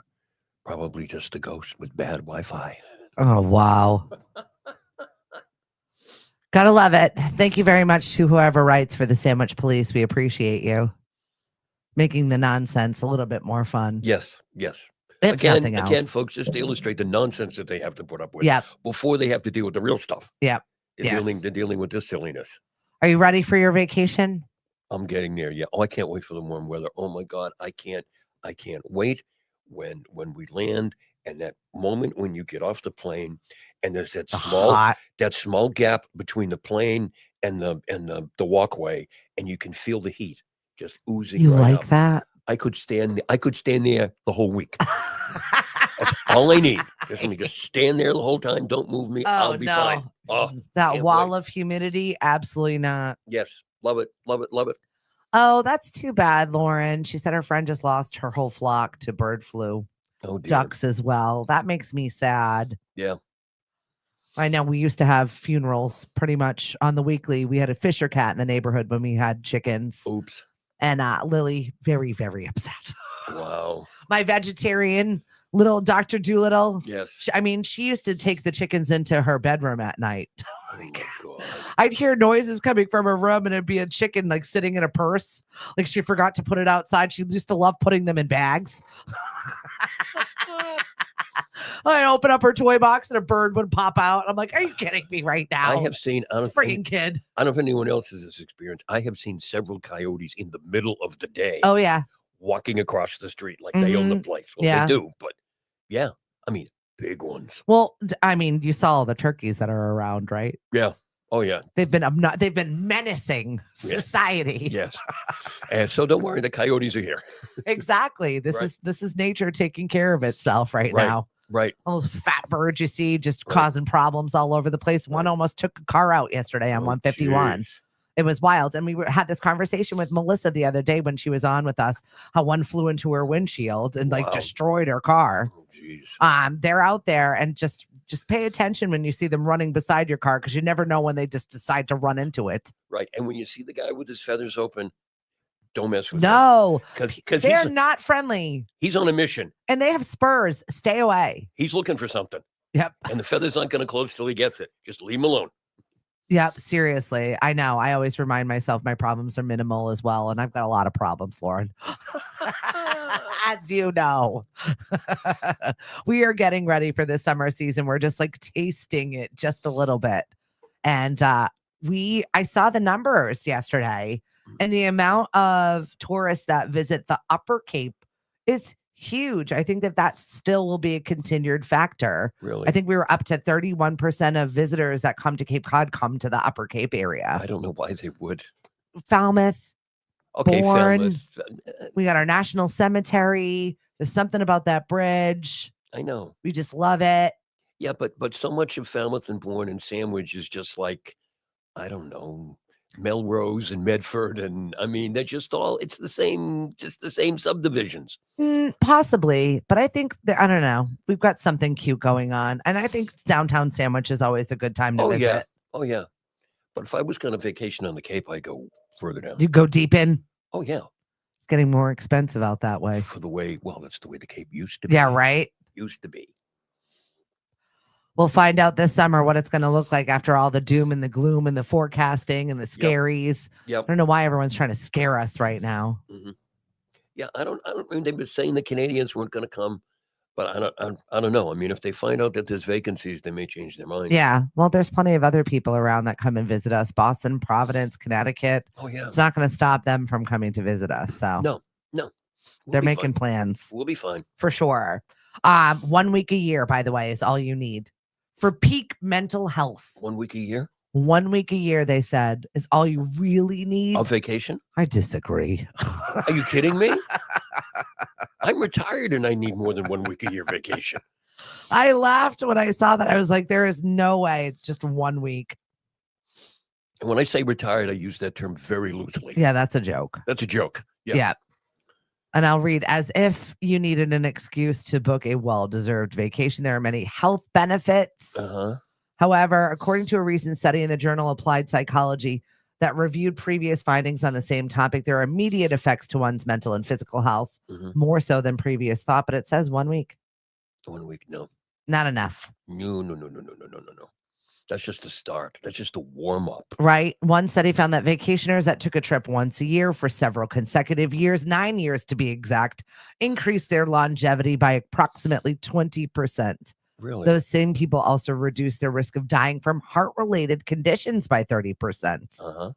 Probably just a ghost with bad Wi-Fi. Oh, wow. Gotta love it. Thank you very much to whoever writes for the Sandwich Police. We appreciate you making the nonsense a little bit more fun. Yes. If nothing else. Again, folks, just to illustrate the nonsense that they have to put up with before they have to deal with the real stuff. Yep. They're dealing with this silliness. Are you ready for your vacation? I'm getting there. Yeah. Oh, I can't wait for the warm weather. Oh my God. I can't wait when we land, and that moment when you get off the plane and there's that small gap between the plane and the walkway, and you can feel the heat just oozing. You right like up. that? I could stand there the whole week. That's all I need. Just let me just stand there the whole time. Don't move me. I'll be fine. Oh, that wall of humidity? Absolutely not. yes. Love it. Oh, that's too bad, Lauren. She said her friend just lost her whole flock to bird flu. Oh, dear. Ducks as well. That makes me sad. Yeah. I know we used to have funerals pretty much on the weekly. We had a Fisher cat in the neighborhood when we had chickens. Oops. And Lily, very, very upset. Wow. My vegetarian little Dr. Doolittle. Yes. She used to take the chickens into her bedroom at night. Oh my God. I'd hear noises coming from her room, and it'd be a chicken like sitting in a purse. Like she forgot to put it outside. She used to love putting them in bags. I'd open up her toy box and a bird would pop out. I'm like, are you kidding me right now? I have seen, freaking kid. I don't know if anyone else has this experience. I have seen several coyotes in the middle of the day. Oh, yeah. Walking across the street like they own the place. Well, yeah. They do, but yeah. Big ones. Well, you saw all the turkeys that are around, right? Yeah. Oh, yeah. They've been menacing society. Yes. And so don't worry, the coyotes are here. Exactly. This is nature taking care of itself right now. Right. All those fat birds you see just causing problems all over the place. One almost took a car out yesterday on 151. Geez. It was wild. And we had this conversation with Melissa the other day when she was on with us, how one flew into her windshield and destroyed her car. Oh, geez. They're out there, and just pay attention when you see them running beside your car, because you never know when they just decide to run into it. Right. And when you see the guy with his feathers open, don't mess with him. Because they're not friendly. He's on a mission. And they have spurs. Stay away. He's looking for something. Yep. And the feather's not going to close till he gets it. Just leave him alone. Yep. Seriously. I know. I always remind myself my problems are minimal as well. And I've got a lot of problems, Lauren. As you know. We are getting ready for this summer season. We're just tasting it just a little bit. And I saw the numbers yesterday And the amount of tourists that visit the Upper Cape is huge. I think that still will be a continued factor. Really? I think we were up to 31% of visitors that come to Cape Cod come to the Upper Cape area. I don't know why they would. Falmouth, Okay, Bourne. Falmouth. We got our national cemetery. There's something about that bridge. I know. We just love it. Yeah, but so much of Falmouth and Bourne and Sandwich is just like, I don't know, Melrose and Medford, and I mean they're just it's the same subdivisions. Possibly, but I think that, I don't know. We've got something cute going on, and I think downtown Sandwich is always a good time to visit. Oh yeah. But if I was going to vacation on the Cape, I'd go further down. You go deep in. Oh yeah. It's getting more expensive out that way. That's the way the Cape used to be. Yeah, right. Used to be. We'll find out this summer what it's going to look like after all the doom and the gloom and the forecasting and the scaries. Yep. I don't know why everyone's trying to scare us right now. Mm-hmm. Yeah, I don't. I mean, they've been saying the Canadians weren't going to come, but I don't know. I mean, if they find out that there's vacancies, they may change their mind. Yeah. Well, there's plenty of other people around that come and visit us. Boston, Providence, Connecticut. Oh yeah. It's not going to stop them from coming to visit us. So no. They're making plans. We'll be fine. For sure. 1 week a year, by the way, is all you need for peak mental health. 1 week a year? 1 week a year, they said, is all you really need. Of vacation? I disagree. Are you kidding me? I'm retired and I need more than 1 week a year vacation. I laughed when I saw that. I was like, there is no way. It's just 1 week. And when I say retired, I use that term very loosely. Yeah, that's a joke. That's a joke. Yeah. And I'll read, as if you needed an excuse to book a well-deserved vacation. There are many health benefits. However, according to a recent study in the journal Applied Psychology that reviewed previous findings on the same topic, there are immediate effects to one's mental and physical health, more so than previous thought. But it says 1 week. 1 week, no. Not enough. No. That's just a start. That's just a warm up. Right. One study found that vacationers that took a trip once a year for several consecutive years, 9 years to be exact, increased their longevity by approximately 20%. Really? Those same people also reduced their risk of dying from heart-related conditions by 30%.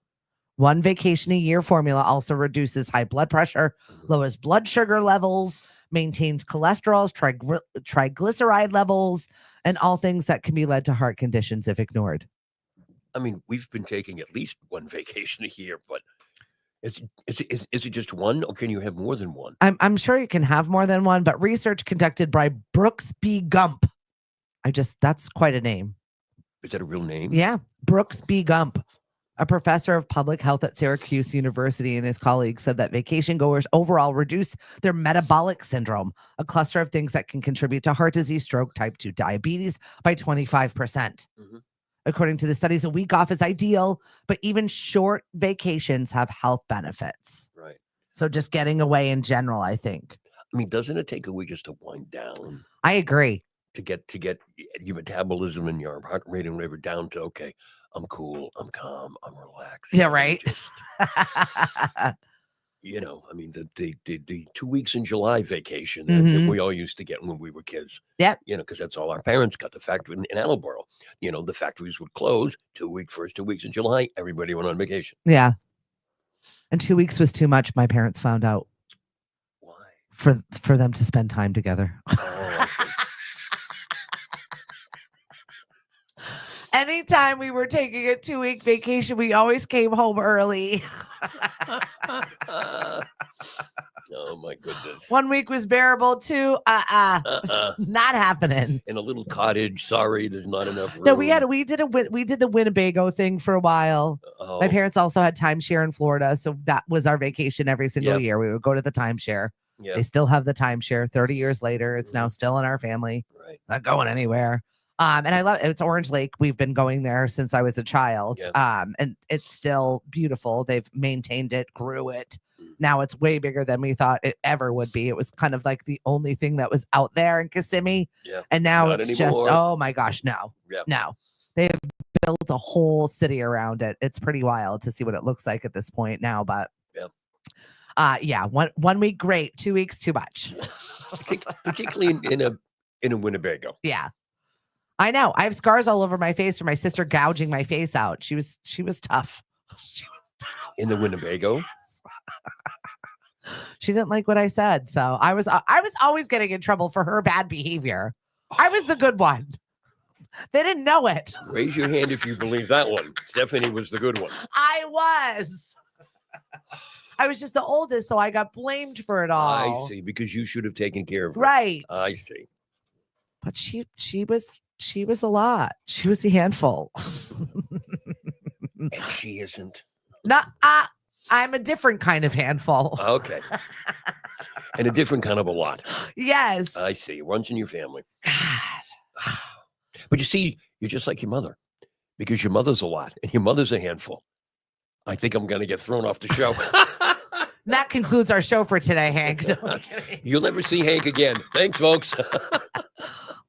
One vacation a year formula also reduces high blood pressure, lowers blood sugar levels, maintains cholesterol, triglyceride levels, and all things that can be led to heart conditions if ignored. I mean, we've been taking at least one vacation a year, but is it just one, or can you have more than one? I'm sure you can have more than one, but research conducted by Brooks B. Gump. That's quite a name. Is that a real name? Yeah. Brooks B. Gump, a professor of public health at Syracuse University, and his colleagues said that vacation goers overall reduce their metabolic syndrome, a cluster of things that can contribute to heart disease, stroke, type 2 diabetes, by 25%. According to the studies, a week off is ideal, but even short vacations have health benefits. Right. So just getting away in general, I think. I mean, doesn't it take a week just to wind down? I agree. To get your metabolism and your heart rate and whatever down to, okay, I'm cool, I'm calm, I'm relaxed. Yeah, right. I mean, the 2 weeks in July vacation that we all used to get when we were kids. Yep. Because that's all our parents got. The factory in Attleboro, the factories would close first 2 weeks in July. Everybody went on vacation. Yeah. And 2 weeks was too much. My parents found out. Why? For them to spend time together. Oh, I see. Anytime we were taking a 2-week vacation, we always came home early. Oh my goodness. 1 week was bearable too. Not happening. In a little cottage. Sorry, there's not enough room. No, we did the Winnebago thing for a while. Oh. My parents also had timeshare in Florida, so that was our vacation every single year. We would go to the timeshare. Yeah. They still have the timeshare. 30 years later, it's now still in our family. Right. Not going anywhere. And I love it. It's Orange Lake. We've been going there since I was a child. Yeah. And it's still beautiful. They've maintained it, grew it. Now it's way bigger than we thought it ever would be. It was kind of like the only thing that was out there in Kissimmee. Yeah. And now Not it's anymore. just, oh my gosh, no. Yeah. No. They have built a whole city around it. It's pretty wild to see what it looks like at this point now. But yeah. 1 week, great. 2 weeks, too much. Particularly in a Winnebago. Yeah. I know. I have scars all over my face from my sister gouging my face out. She was tough. She was tough. In the Winnebago? She didn't like what I said. So I was always getting in trouble for her bad behavior. I was the good one. They didn't know it. Raise your hand if you believe that one. Stephanie was the good one. I was just the oldest, so I got blamed for it all. I see, because you should have taken care of her. Right. I see. But she was a lot. She was a handful. And she isn't. Not I'm a different kind of handful. Okay. And a different kind of a lot. Yes. I see. It runs in your family. God. But you see, you're just like your mother, because your mother's a lot and your mother's a handful. I think I'm going to get thrown off the show. That concludes our show for today, Hank. No, I'm kidding. You'll never see Hank again. Thanks, folks.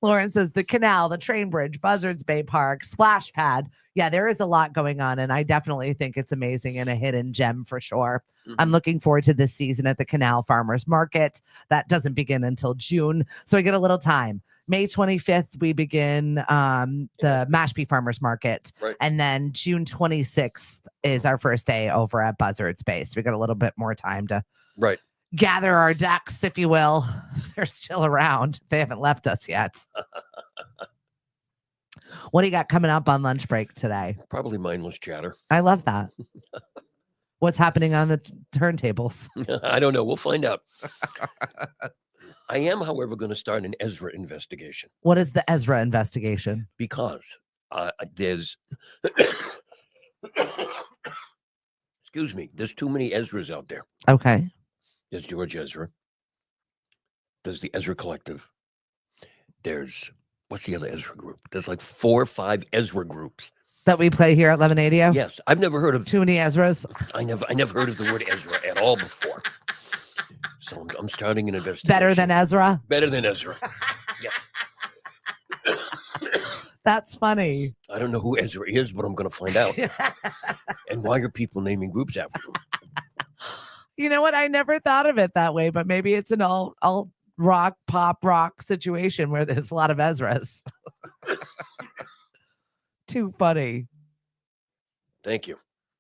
Lauren says the canal, the train bridge, Buzzards Bay Park, splash pad. Yeah, there is a lot going on, and I definitely think it's amazing and a hidden gem for sure. I'm looking forward to this season at the Canal Farmers Market. That doesn't begin until June, so I get a little time. May 25th, we begin the Mashpee Farmers Market, Right. and then June 26th is our first day over at Buzzards Bay. So we got a little bit more time to Right. gather our ducks, if you will. They're still around. They haven't left us yet. What do you got coming up on lunch break today? Probably mindless chatter. I love that. What's happening on the turntables? I don't know. We'll find out. I am, however, going to start an Ezra investigation, What is the Ezra investigation? because there's excuse me, there's too many Ezras out there. Okay. There's George Ezra. There's the Ezra Collective. There's, what's the other Ezra group? There's like 4 or 5 Ezra groups. That we play here at 1180? Yes, I've never heard of. Too many Ezras? I never heard of the word Ezra at all before. So I'm starting an investigation. Better than Ezra? Better than Ezra. Yes. That's funny. I don't know who Ezra is, but I'm going to find out. And why are people naming groups after him? You know what? I never thought of it that way, but maybe it's an all rock, pop rock situation where there's a lot of Ezras. Too funny. Thank you.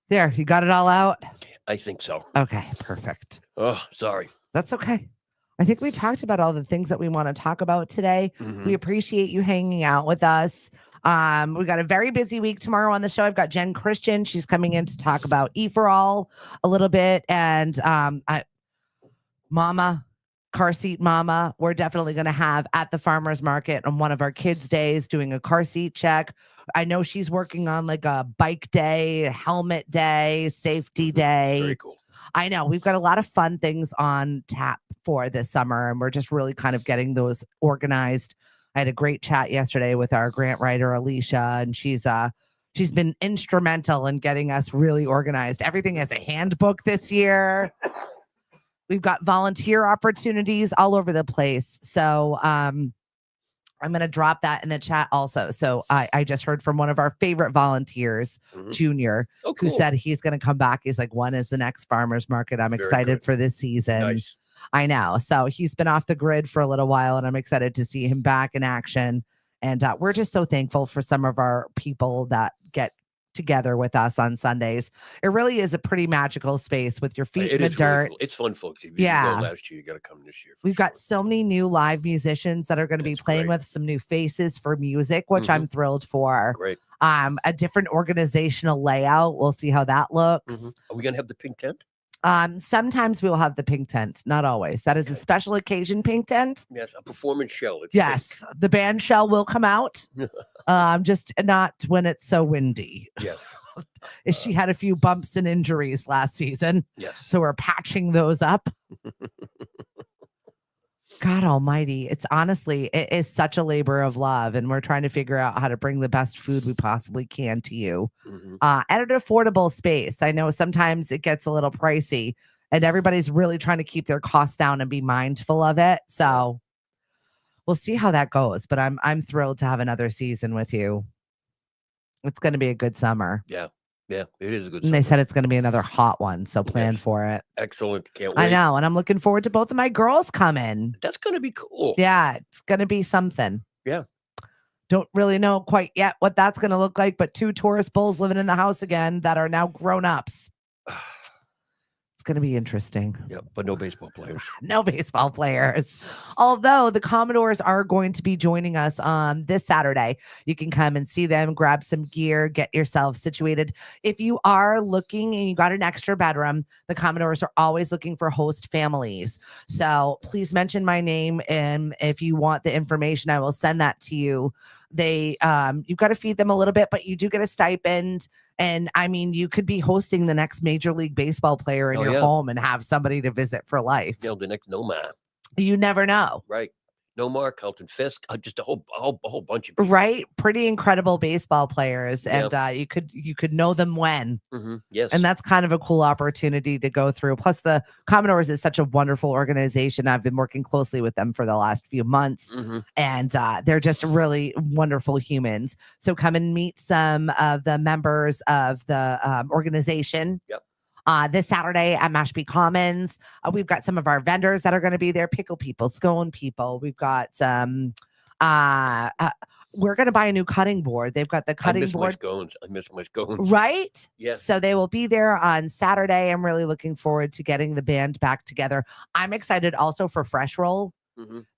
There, you got it all out? I think so. Okay, perfect. Oh, sorry. That's okay. I think we talked about all the things that we want to talk about today. Mhm. We appreciate you hanging out with us. We got a very busy week tomorrow on the show. I've got Jen Christian. She's coming in to talk about E4All a little bit. And Mama, car seat mama, we're definitely going to have at the farmer's market on one of our kids' days doing a car seat check. I know she's working on like a bike day, helmet day, safety day. Very cool. I know we've got a lot of fun things on tap for this summer, and we're just really kind of getting those organized. I had a great chat yesterday with our grant writer, Alicia, and she's been instrumental in getting us really organized. Everything has a handbook this year. We've got volunteer opportunities all over the place. So I'm going to drop that in the chat also. So I just heard from one of our favorite volunteers, Junior, Oh, cool. who said he's going to come back. He's like, when is the next farmer's market? I'm Very excited good. for this season. Nice. I know. So he's been off the grid for a little while, and I'm excited to see him back in action. And we're just so thankful for some of our people that get together with us on Sundays. It really is a pretty magical space with your feet in the is really dirt. cool. It's fun, folks. If you didn't go last year, you got to come this year. We've got so many new live musicians that are going to be That's playing great. with some new faces for music, which I'm thrilled for. Great. A different organizational layout. We'll see how that looks. Are we going to have the pink tent? Sometimes we'll have the pink tent, not always. That is a special occasion pink tent. Yes, a performance shell. It's Yes, the band shell will come out. Just not when it's so windy. pink. Yes. She had a few bumps and injuries last season, Yes. so we're patching those up. God almighty. It is such a labor of love, and we're trying to figure out how to bring the best food we possibly can to you at an affordable space. I know sometimes it gets a little pricey, and everybody's really trying to keep their costs down and be mindful of it. So we'll see how that goes, but I'm thrilled to have another season with you. It's going to be a good summer. Yeah. Yeah, it is a good And they summer. said it's going to be another hot one, so plan Yes. for it. Excellent. Can't wait. I know, and I'm looking forward to both of my girls coming. That's going to be cool. Yeah, it's going to be something. Yeah. Don't really know quite yet what that's going to look like, but 2 Taurus bulls living in the house again that are now grown-ups. going to be interesting. Yeah, but no baseball players. No baseball players. Although the Commodores are going to be joining us on this Saturday. You can come and see them, grab some gear, get yourself situated. If you are looking and you got an extra bedroom, the Commodores are always looking for host families. So please mention my name. And if you want the information, I will send that to you. You've got to feed them a little bit, but you do get a stipend. And I mean, you could be hosting the next Major League Baseball player in your home and have somebody to visit for life. You know, the next Nomar. You never know. Right. Nomar, Carlton Fisk, just a whole bunch of people. Right. Pretty incredible baseball players. And you could know them when. Yes. And that's kind of a cool opportunity to go through. Plus, the Commodores is such a wonderful organization. I've been working closely with them for the last few months. And they're just really wonderful humans. So come and meet some of the members of the organization. Yep. This Saturday at Mashpee Commons. We've got some of our vendors that are going to be there, pickle people, scone people. We've got we're going to buy a new cutting board. They've got the cutting board. I miss my scones. Right? Yes. So they will be there on Saturday. I'm really looking forward to getting the band back together. I'm excited also for Fresh Roll.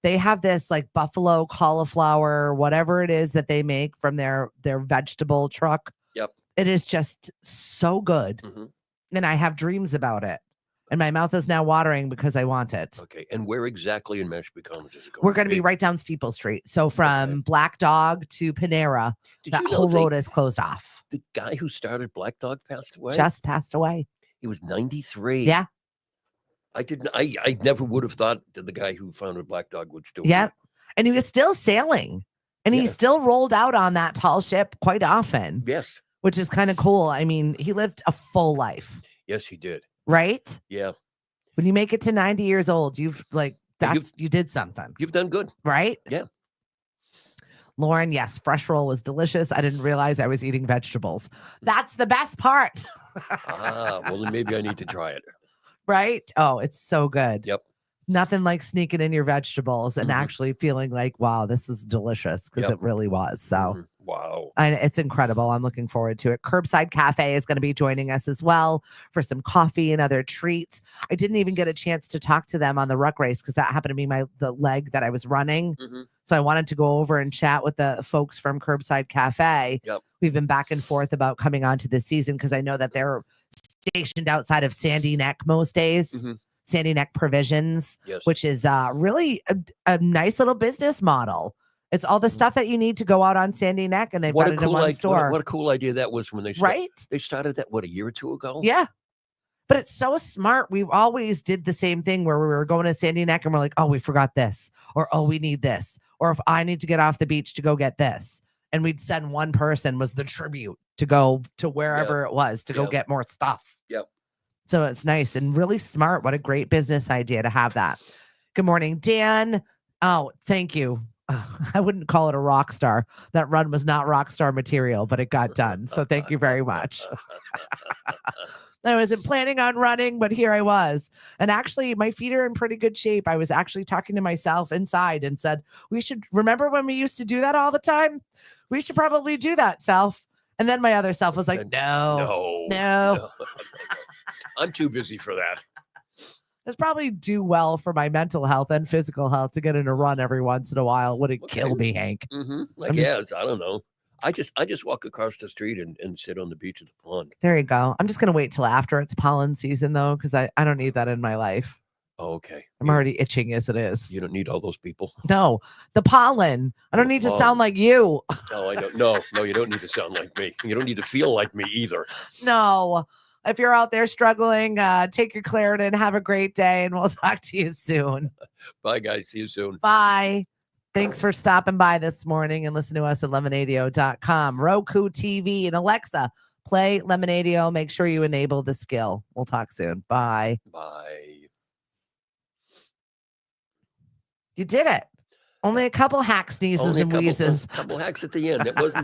They have this like buffalo cauliflower, whatever it is that they make from their vegetable truck. Yep. It is just so good. And I have dreams about it. And my mouth is now watering because I want it. Okay. And where exactly in Mashpee Commons is it going? We're going to be right down Steeple Street. So from Black Dog to Panera, that whole road is closed off. The guy who started Black Dog passed away? Just passed away. He was 93. Yeah. I never would have thought that the guy who founded Black Dog would still be. And he was still sailing. And he still rolled out on that tall ship quite often. Yes. Which is kind of cool. I mean, he lived a full life. Yes, he did. Right? Yeah. When you make it to 90 years old, you did something. You've done good. Right? Yeah. Lauren, yes, Fresh Roll was delicious. I didn't realize I was eating vegetables. That's the best part. Well, then maybe I need to try it. Right? Oh, it's so good. Yep. Nothing like sneaking in your vegetables and actually feeling like, wow, this is delicious, because it really was. So wow. It's incredible. I'm looking forward to it. Curbside Cafe is going to be joining us as well for some coffee and other treats. I didn't even get a chance to talk to them on the ruck race because that happened to be the leg that I was running. So I wanted to go over and chat with the folks from Curbside Cafe. Yep. We've been back and forth about coming on to this season because I know that they're stationed outside of Sandy Neck most days. Sandy Neck Provisions, which is really a nice little business model. It's all the stuff that you need to go out on Sandy Neck, and they've got it in one store. What a cool idea that was when they they started that, a year or two ago? Yeah. But it's so smart. We've always did the same thing where we were going to Sandy Neck and we're like, oh, we forgot this, or oh, we need this, or if I need to get off the beach to go get this. And we'd send one person was the tribute to go to wherever it was to go get more stuff. Yep. So it's nice and really smart. What a great business idea to have that. Good morning, Dan. Oh, thank you. I wouldn't call it a rock star. That run was not rock star material, but it got done. So thank you very much. I wasn't planning on running, but here I was. And actually, my feet are in pretty good shape. I was actually talking to myself inside and said, we should remember when we used to do that all the time? We should probably do that, self. And then my other self was like, no. I'm too busy for that. It's probably do well for my mental health and physical health to get in a run every once in a while. Would it kill me, Hank? I guess. I don't know. I just walk across the street and sit on the beach of the pond. There you go. I'm just going to wait till after it's pollen season, though, because I don't need that in my life. Oh, okay. I'm already itching as it is. You don't need all those people. No, the pollen. I don't need to sound like you. No, I don't. No, you don't need to sound like me. You don't need to feel like me either. No. If you're out there struggling, take your Claritin. Have a great day, and we'll talk to you soon. Bye, guys. See you soon. Bye. Thanks for stopping by this morning and listen to us at lemonadio.com. Roku TV and Alexa, play Lemonadio. Make sure you enable the skill. We'll talk soon. Bye. Bye. You did it. Only a couple hack sneezes and wheezes. Couple hacks at the end. It wasn't